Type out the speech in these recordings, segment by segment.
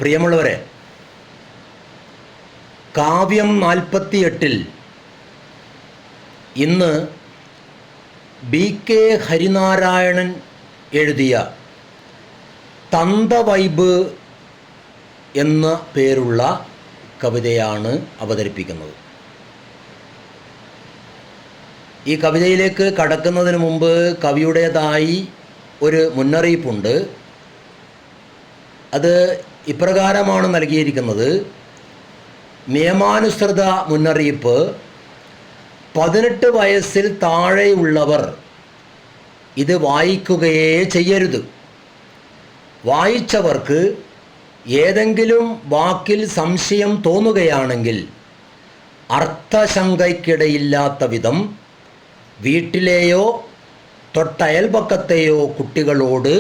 പ്രിയമുള്ളവരെ, കാവ്യം 48 ഇന്ന് BK ഹരിനാരായണൻ എഴുതിയ തന്തവൈബ് എന്ന പേരുള്ള കവിതയാണ് അവതരിപ്പിക്കുന്നത്. ഈ കവിതയിലേക്ക് കടക്കുന്നതിന് മുമ്പ് കവിയുടേതായി ഒരു മുന്നറിയിപ്പുണ്ട്. അത് ഇപ്രകാരമാണ് നൽകിയിരിക്കുന്നത്. നിയമാനുസൃത മുന്നറിയിപ്പ്: 18 വയസ്സിൽ താഴെയുള്ളവർ ഇത് വായിക്കുകയേ ചെയ്യരുത്. വായിച്ചവർക്ക് ഏതെങ്കിലും വാക്കിൽ സംശയം തോന്നുകയാണെങ്കിൽ അർത്ഥശങ്കയ്ക്കിടയില്ലാത്ത വിധം വീട്ടിലെയോ തൊട്ടയൽപക്കത്തെയോ കുട്ടികളോട്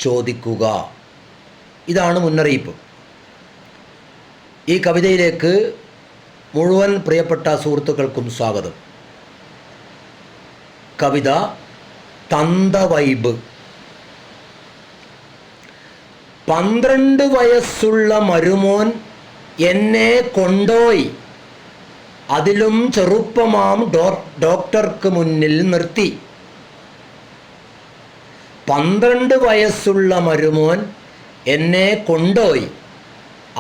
ചോദിക്കുക. ഇതാണ് മുന്നറിയിപ്പ്. ഈ കവിതയിലേക്ക് മുഴുവൻ പ്രിയപ്പെട്ട സുഹൃത്തുക്കൾക്കും സ്വാഗതം. കവിത തന്തവൈബ്. 12 വയസ്സുള്ള മരുമോൻ എന്നെ കൊണ്ടോയി, അതിലും ചെറുപ്പമാം ഡോക്ടർക്ക് മുന്നിൽ നിർത്തി. 12 വയസ്സുള്ള മരുമോൻ എന്നെ കൊണ്ടോയി,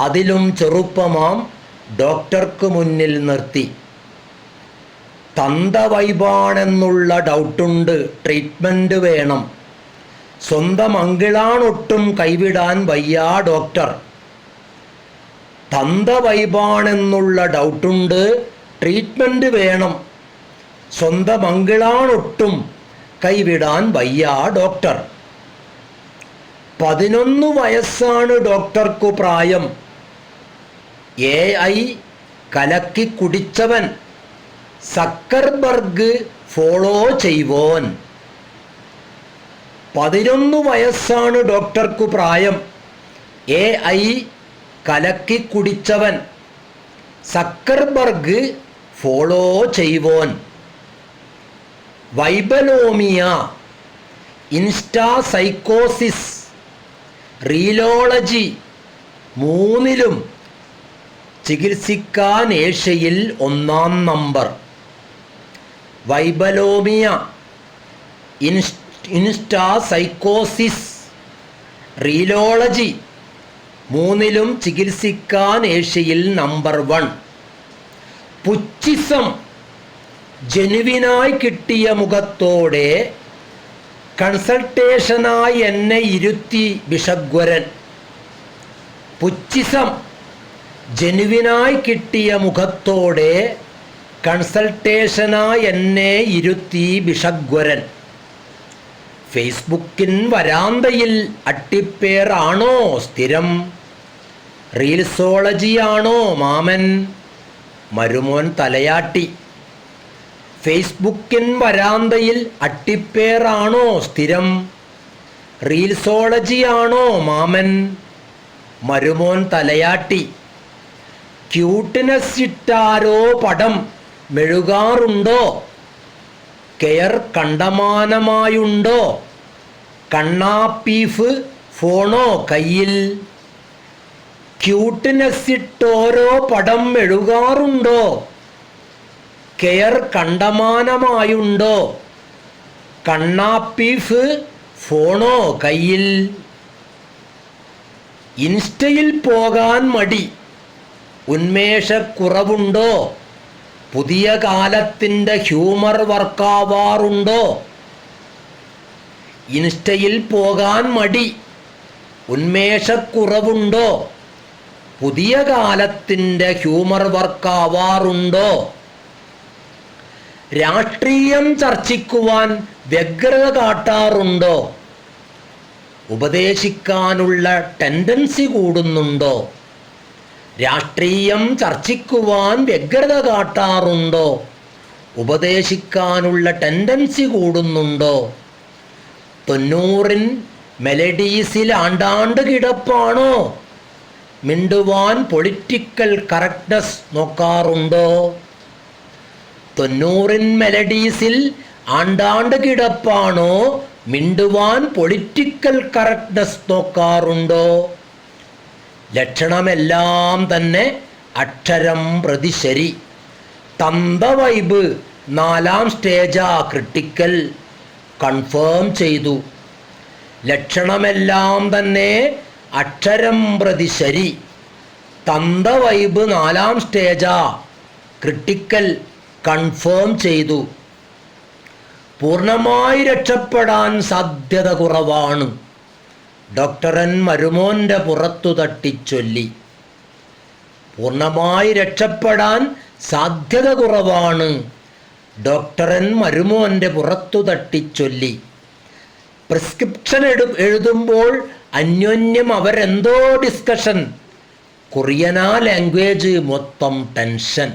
അതിലും ചെറുപ്പമാം ഡോക്ടർക്ക് മുന്നിൽ നിർത്തി. തന്തവൈബാണെന്നുള്ള ഡൗട്ടുണ്ട്, ട്രീറ്റ്മെൻറ്റ് വേണം. സ്വന്തം അങ്കിളാണൊട്ടും കൈവിടാൻ വയ്യാ ഡോക്ടർ. തന്തവൈബാണെന്നുള്ള ഡൗട്ടുണ്ട്, ട്രീറ്റ്മെൻറ്റ് വേണം. സ്വന്തം അങ്കിളാണൊട്ടും കൈവിടാൻ വയ്യാ ഡോക്ടർ. 11 വയസ്സാണ് ഡോക്ടർക്കു പ്രായം. AI കലക്കി കുടിച്ചവൻ, സക്കർബർഗ് ഫോളോ ചെയ്വോൻ. 11 വയസ്സാണ് ഡോക്ടർക്കു പ്രായം. AI കലക്കി കുടിച്ചവൻ, സക്കർബർഗ് ഫോളോ ചെയ്വോൻ. വൈബലോമിയ, ഇൻസ്റ്റാ സൈക്കോസിസ്, റീലോളജി മൂന്നിലും ചികിത്സിക്കാൻ ഏഷ്യയിൽ 1-ാം നമ്പർ. വൈബലോമിയ, ഇൻസ്റ്റാ സൈക്കോസിസ്, റീലോളജി മൂന്നിലും ചികിത്സിക്കാൻ ഏഷ്യയിൽ നമ്പർ 1. പുച്ചിസം, ജനുവിനായി കിട്ടിയ മുഖത്തോടെ കൺസൾട്ടേഷനായി എന്നെ ഇരുത്തി ബിഷഗ്വരൻ. പുച്ചിസം, ജനുവിനായി കിട്ടിയ മുഖത്തോടെ കൺസൾട്ടേഷനായി എന്നെ ഇരുത്തി ബിഷഗ്വരൻ. ഫേസ്ബുക്കിൻ വരാന്തയിൽ അട്ടിപ്പേറാണോ സ്ഥിരം? റീൽസോളജിയാണോ മാമൻ? മരുമോൻ തലയാട്ടി. ഫേസ്ബുക്കിൻ വരാന്തയിൽ അട്ടിപ്പേറാണോ സ്ഥിരം? റീൽസോളജിയാണോ മാമൻ? മരുമോൻ തലയാട്ടി. ക്യൂട്ട്നെസ്സിട്ടാരോ പടം മെഴുകാറുണ്ടോ? കെയർ കണ്ടമാനമായുണ്ടോ? കണ്ണാപ്പീഫ് ഫോണോ കയ്യിൽ? ക്യൂട്ട്നെസ്സിട്ടോരോ പടം മെഴുകാറുണ്ടോ? കെയർ കണ്ടമാനമായുണ്ടോ? കണ്ണാപ്പീഫ് ഫോണോ കയ്യിൽ? ഇൻസ്റ്റയിൽ പോകാൻ മടി, ഉന്മേഷക്കുറവുണ്ടോ? പുതിയ കാലത്തിൻ്റെ ഹ്യൂമർ വർക്കാവാറുണ്ടോ? ഇൻസ്റ്റയിൽ പോകാൻ മടി, ഉന്മേഷക്കുറവുണ്ടോ? പുതിയ കാലത്തിൻ്റെ ഹ്യൂമർ വർക്കാവാറുണ്ടോ? രാഷ്ട്രീയം ചർച്ചിക്കുവാൻ വ്യഗ്രത കാട്ടാറുണ്ടോ? ഉപദേശിക്കാനുള്ള ടെൻഡൻസി കൂടുന്നുണ്ടോ? രാഷ്ട്രീയം ചർച്ചിക്കുവാൻ വ്യഗ്രത കാട്ടാറുണ്ടോ? ഉപദേശിക്കാനുള്ള ടെൻഡൻസി കൂടുന്നുണ്ടോ? 90-ൻ മെലഡീസിൽ ആണ്ടാണ്ട് കിടപ്പാണോ? മിണ്ടുവാൻ പൊളിറ്റിക്കൽ കറക്റ്റ്നസ് നോക്കാറുണ്ടോ? 90-ൻ മെലഡീസിൽ ആണ്ടാണ്ട് കിടപ്പാണോ? മിണ്ടുവാൻ പൊളിറ്റിക്കൽ കറക്റ്റ്നസ് നോക്കാറുണ്ടോ? ലക്ഷണമെല്ലാം തന്നെ അക്ഷരം പ്രതി ശരി. തന്തവൈബ് 4-ാം സ്റ്റേജാ ക്രിട്ടിക്കൽ കൺഫേം ചെയ്തു. ലക്ഷണമെല്ലാം തന്നെ അക്ഷരം പ്രതി ശരി. തന്തവൈബ് 4-ാം സ്റ്റേജാ ക്രിട്ടിക്കൽ കൺഫേം ചെയ്തു. പൂർണ്ണമായി രക്ഷപ്പെടാൻ സാധ്യത കുറവാണ്. ഡോക്ടറൻ മരുമോൻ്റെ പുറത്തു തട്ടിച്ചൊല്ലി. പൂർണ്ണമായി രക്ഷപ്പെടാൻ സാധ്യത കുറവാണ്. ഡോക്ടറൻ മരുമോൻ്റെ പുറത്തു തട്ടിച്ചൊല്ലി. പ്രിസ്ക്രിപ്ഷൻ എഴുതുമ്പോൾ അന്യോന്യം അവരെന്തോ ഡിസ്കഷൻ. കൊറിയനാ ലാംഗ്വേജ് മൊത്തം ടെൻഷൻ.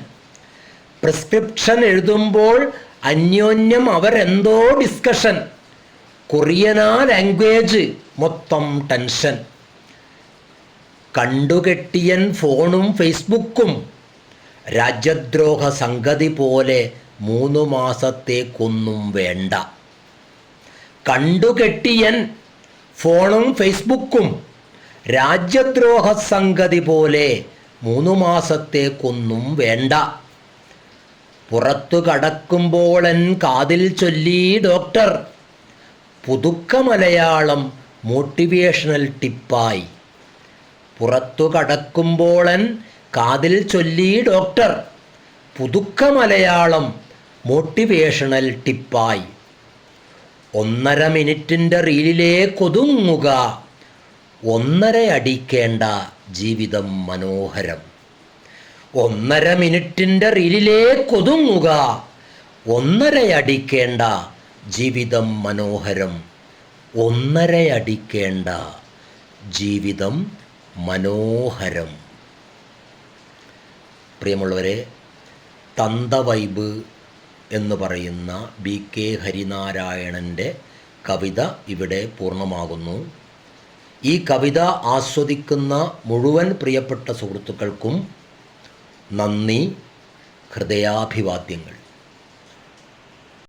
പ്രിസ്ക്രിപ്ഷൻ എഴുതുമ്പോൾ അന്യോന്യം അവരെന്തോ ഡിസ്കഷൻ. കൊറിയനാ ലാംഗ്വേജ് മൊത്തം ടെൻഷൻ. കണ്ടുകെട്ടിയൻ ഫോണും ഫേസ്ബുക്കും രാജ്യദ്രോഹ സംഗതി പോലെ 3 മാസത്തേക്കൊന്നും വേണ്ട. കണ്ടുകെട്ടിയൻ ഫോണും ഫേസ്ബുക്കും രാജ്യദ്രോഹ സംഗതി പോലെ 3 മാസത്തേക്കൊന്നും വേണ്ട. പുറത്തു കടക്കുമ്പോളൻ കാതിൽ ചൊല്ലി ഡോക്ടർ. പുതുക്ക മലയാളം മോട്ടിവേഷണൽ ടിപ്പായി. പുറത്തു കടക്കുമ്പോളൻ കാതിൽ ചൊല്ലി ഡോക്ടർ. പുതുക്ക മലയാളം മോട്ടിവേഷണൽ ടിപ്പായി. 1.5 മിനിറ്റിൻ്റെ റീലിലേക്കൊതുങ്ങുക. 1.5 അടിക്കേണ്ട ജീവിതം മനോഹരം. 1.5 മിനിറ്റിൻ്റെ റീലിലേക്കൊതുങ്ങുക. 1.5 അടിക്കേണ്ട ജീവിതം മനോഹരം. 1.5 അടിക്കേണ്ട ജീവിതം മനോഹരം. പ്രിയമുള്ളവരെ, തന്തവൈബ് എന്ന് പറയുന്ന BK ഹരിനാരായണൻ്റെ കവിത ഇവിടെ പൂർണ്ണമാകുന്നു. ഈ കവിത ആസ്വദിക്കുന്ന മുഴുവൻ പ്രിയപ്പെട്ട സുഹൃത്തുക്കൾക്കും നന്ദി, ഹൃദയാഭിവാദ്യങ്ങൾ.